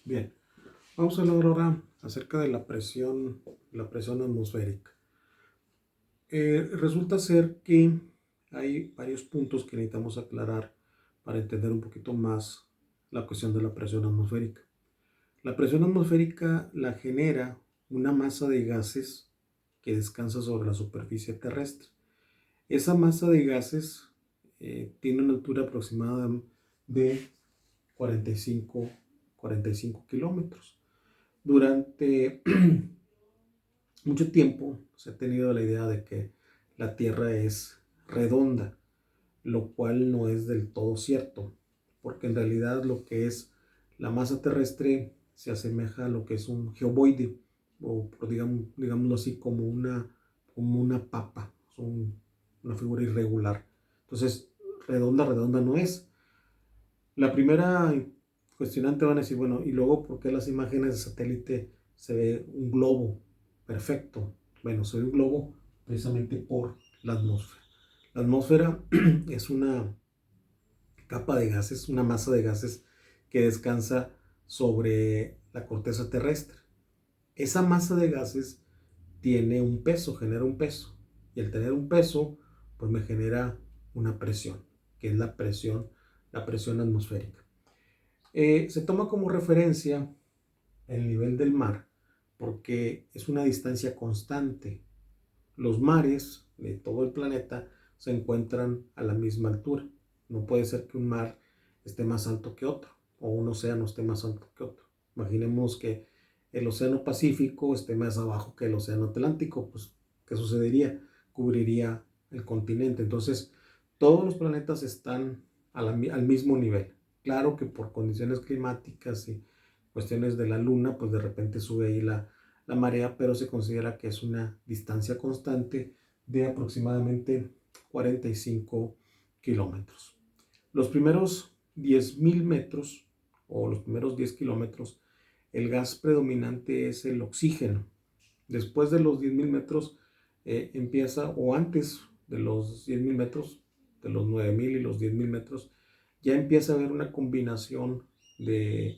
Bien, vamos a hablar ahora acerca de la presión atmosférica. Resulta ser que hay varios puntos que necesitamos aclarar para entender un poquito más la cuestión de la presión atmosférica. La presión atmosférica la genera una masa de gases que descansa sobre la superficie terrestre. Esa masa de gases tiene una altura aproximada de 45, 45 kilómetros. Durante mucho tiempo se ha tenido la idea de que la Tierra es redonda, lo cual no es del todo cierto, porque en realidad lo que es la masa terrestre se asemeja a lo que es un geovoide, o digámoslo así, como una papa, una figura irregular. Entonces, redonda no es. La primera cuestionante van a decir, bueno, y luego, ¿por qué las imágenes de satélite se ve un globo perfecto? Bueno, se ve un globo precisamente por la atmósfera. La atmósfera es una capa de gases, una masa de gases que descansa sobre la corteza terrestre. Esa masa de gases tiene un peso, genera un peso. Y al tener un peso, pues me genera una presión, que es la presión atmosférica. Se toma como referencia el nivel del mar porque es una distancia constante. Los mares de todo el planeta se encuentran a la misma altura. No puede ser que un mar esté más alto que otro o un océano esté más alto que otro. Imaginemos que el océano Pacífico esté más abajo que el océano Atlántico, pues ¿qué sucedería? Cubriría el continente. Entonces, todos los planetas están al mismo nivel. Claro que por condiciones climáticas y cuestiones de la luna, pues de repente sube ahí la marea, pero se considera que es una distancia constante de aproximadamente 45 kilómetros. Los primeros 10.000 metros o los primeros 10 kilómetros, el gas predominante es el oxígeno. Después de los 10.000 metros empieza, o antes de los 10.000 metros, de los 9.000 y los 10.000 metros, ya empieza a haber una combinación de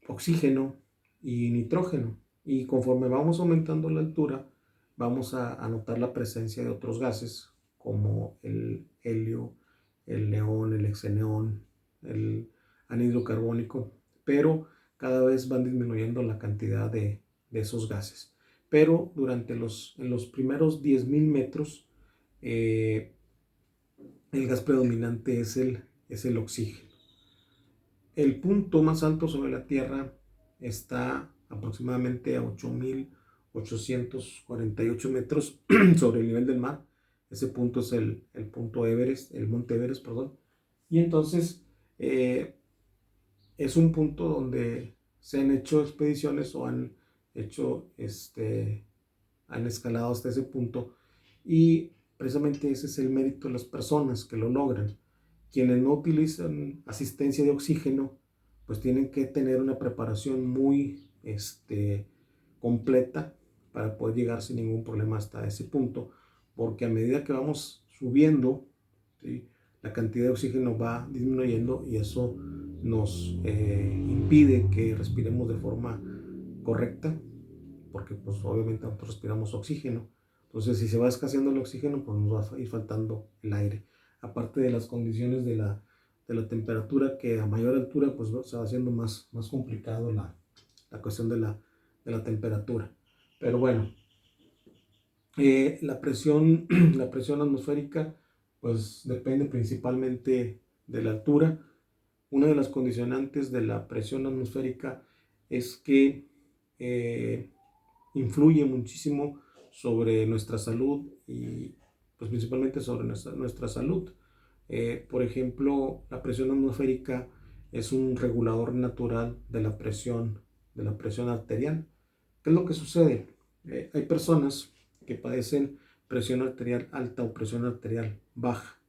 oxígeno y nitrógeno. Y conforme vamos aumentando la altura, vamos a notar la presencia de otros gases como el helio, el neón, el xeneón, el anhídrido carbónico, pero cada vez van disminuyendo la cantidad de esos gases. Pero en los primeros 10.000 metros, el gas predominante es el oxígeno. El punto más alto sobre la Tierra está aproximadamente a 8.848 metros sobre el nivel del mar. Ese punto es el punto Everest, el monte Everest, perdón. Y entonces es un punto donde se han hecho expediciones o han hecho, han escalado hasta ese punto. Y precisamente ese es el mérito de las personas que lo logran. Quienes no utilizan asistencia de oxígeno, pues tienen que tener una preparación muy completa para poder llegar sin ningún problema hasta ese punto, porque a medida que vamos subiendo, ¿sí?, la cantidad de oxígeno va disminuyendo y eso nos impide que respiremos de forma correcta, porque pues obviamente nosotros respiramos oxígeno. Entonces, si se va escaseando el oxígeno, pues nos va a ir faltando el aire. Aparte de las condiciones de la temperatura, que a mayor altura pues se va haciendo más complicado la cuestión de la temperatura. Pero bueno, la presión atmosférica pues depende principalmente de la altura. Una de las condicionantes de la presión atmosférica es que influye muchísimo sobre nuestra salud y pues principalmente sobre nuestra salud. Por ejemplo, la presión atmosférica es un regulador natural de la presión arterial. ¿Qué es lo que sucede? Hay personas que padecen presión arterial alta o presión arterial baja.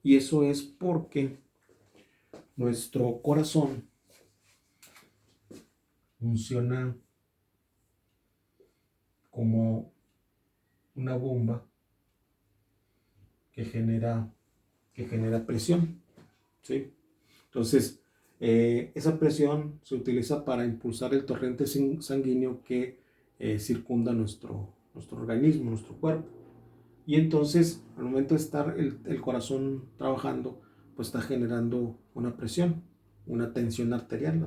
Y eso es porque nuestro corazón funciona como una bomba que genera, que genera presión, ¿sí? Entonces, Esa presión se utiliza para impulsar el torrente sanguíneo que circunda nuestro organismo, nuestro cuerpo. Y entonces, al momento de estar el corazón trabajando, pues está generando una presión, una tensión arterial,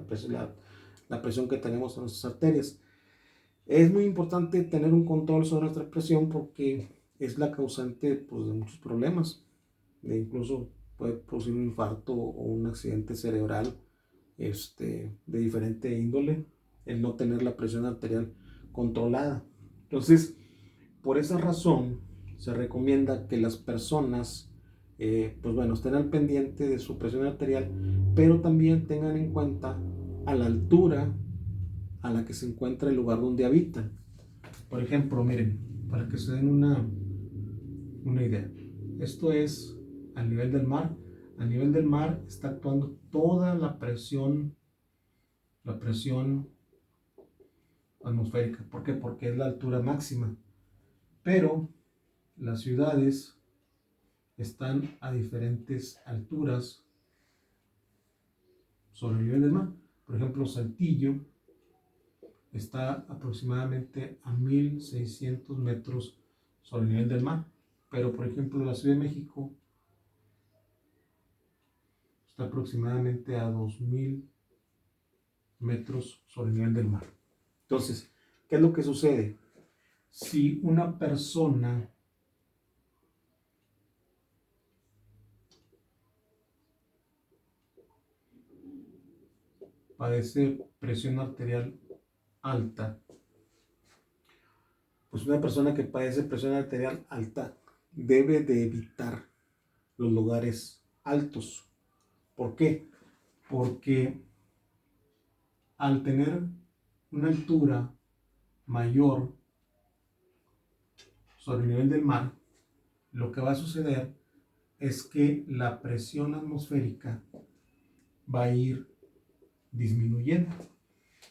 la presión que tenemos en nuestras arterias. Es muy importante tener un control sobre nuestra presión porque es la causante, pues, de muchos problemas. Incluso puede producir un infarto o un accidente cerebral de diferente índole, el no tener la presión arterial controlada. Entonces, por esa razón, se recomienda que las personas, pues bueno, estén al pendiente de su presión arterial, pero también tengan en cuenta a la altura a la que se encuentra el lugar donde habitan. Por ejemplo, miren, para que se den una idea. Esto es al nivel del mar. A nivel del mar está actuando toda la presión atmosférica. ¿Por qué? Porque es la altura máxima. Pero las ciudades están a diferentes alturas sobre el nivel del mar. Por ejemplo, Saltillo está aproximadamente a 1600 metros sobre el nivel del mar. Pero, por ejemplo, la Ciudad de México está aproximadamente a 2000 metros sobre el nivel del mar. Entonces, ¿qué es lo que sucede? Si una persona padece presión arterial alta, pues una persona que padece presión arterial alta debe de evitar los lugares altos. ¿Por qué? Porque al tener una altura mayor sobre el nivel del mar, lo que va a suceder es que la presión atmosférica va a ir disminuyendo.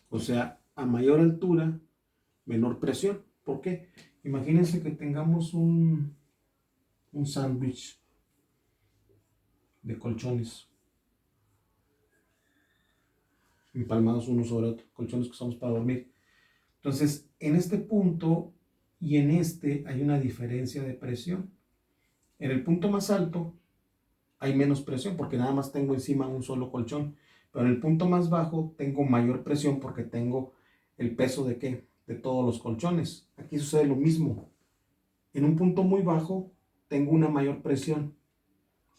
O sea, a mayor altura, menor presión. ¿Por qué? Imagínense que tengamos un sándwich de colchones empalmados uno sobre otro, colchones que usamos para dormir. Entonces, en este punto y en este hay una diferencia de presión. En el punto más alto hay menos presión porque nada más tengo encima un solo colchón, pero en el punto más bajo tengo mayor presión porque tengo el peso de ¿qué? De todos los colchones. Aquí sucede lo mismo. En un punto muy bajo tengo una mayor presión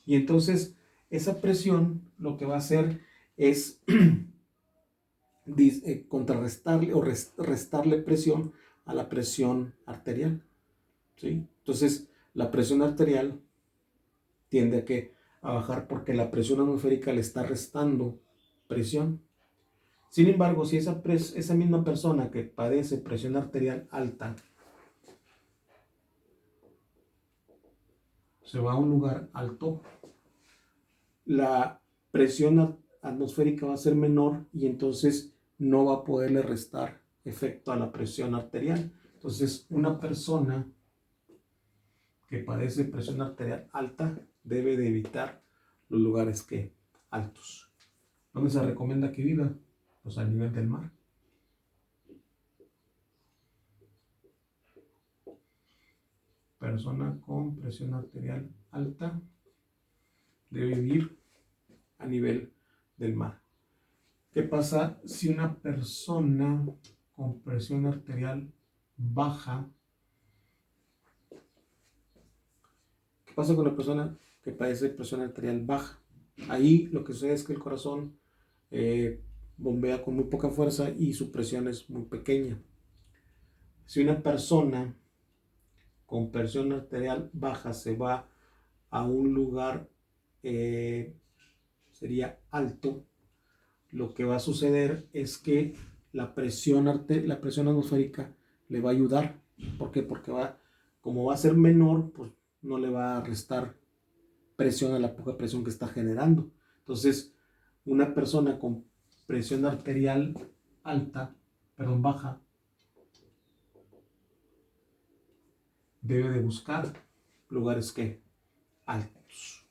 y entonces esa presión lo que va a hacer es contrarrestarle o restarle presión a la presión arterial, ¿sí? Entonces la presión arterial tiende a bajar porque la presión atmosférica le está restando presión. Sin embargo, si esa misma persona que padece presión arterial alta se va a un lugar alto, la presión atmosférica va a ser menor y entonces no va a poderle restar efecto a la presión arterial. Entonces, una persona que padece presión arterial alta debe de evitar los lugares altos. ¿Dónde se recomienda que viva? Pues al nivel del mar. Persona con presión arterial alta debe vivir a nivel del mar. ¿Qué pasa si una persona con presión arterial baja? ¿Qué pasa con la persona que padece presión arterial baja? Ahí lo que sucede es que el corazón bombea con muy poca fuerza y su presión es muy pequeña. Si una persona con presión arterial baja se va a un lugar, sería alto, lo que va a suceder es que la presión atmosférica le va a ayudar. ¿Por qué? Porque como va a ser menor, pues no le va a restar presión a la poca presión que está generando. Entonces, una persona con presión arterial baja, debe de buscar lugares altos.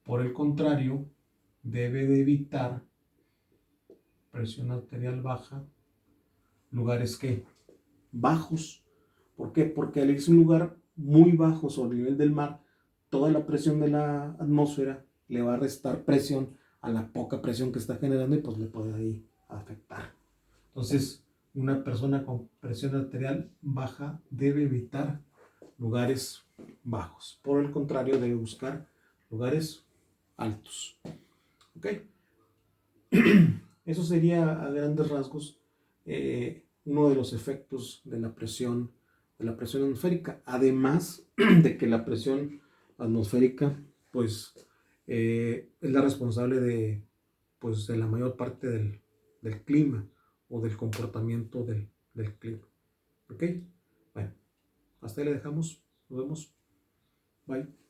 Por el contrario, debe de evitar presión arterial baja, lugares que bajos. ¿Por qué? Porque al irse a un lugar muy bajo sobre el nivel del mar, toda la presión de la atmósfera le va a restar presión a la poca presión que está generando y pues le puede ahí afectar. Entonces, una persona con presión arterial baja debe evitar lugares bajos. Por el contrario, debe buscar lugares altos. ¿Ok? Eso sería a grandes rasgos uno de los efectos de la presión atmosférica. Además de que la presión atmosférica, pues, es la responsable pues, de la mayor parte del clima o del comportamiento del clima. ¿Ok? Bueno, hasta ahí le dejamos. Nos vemos. Bye.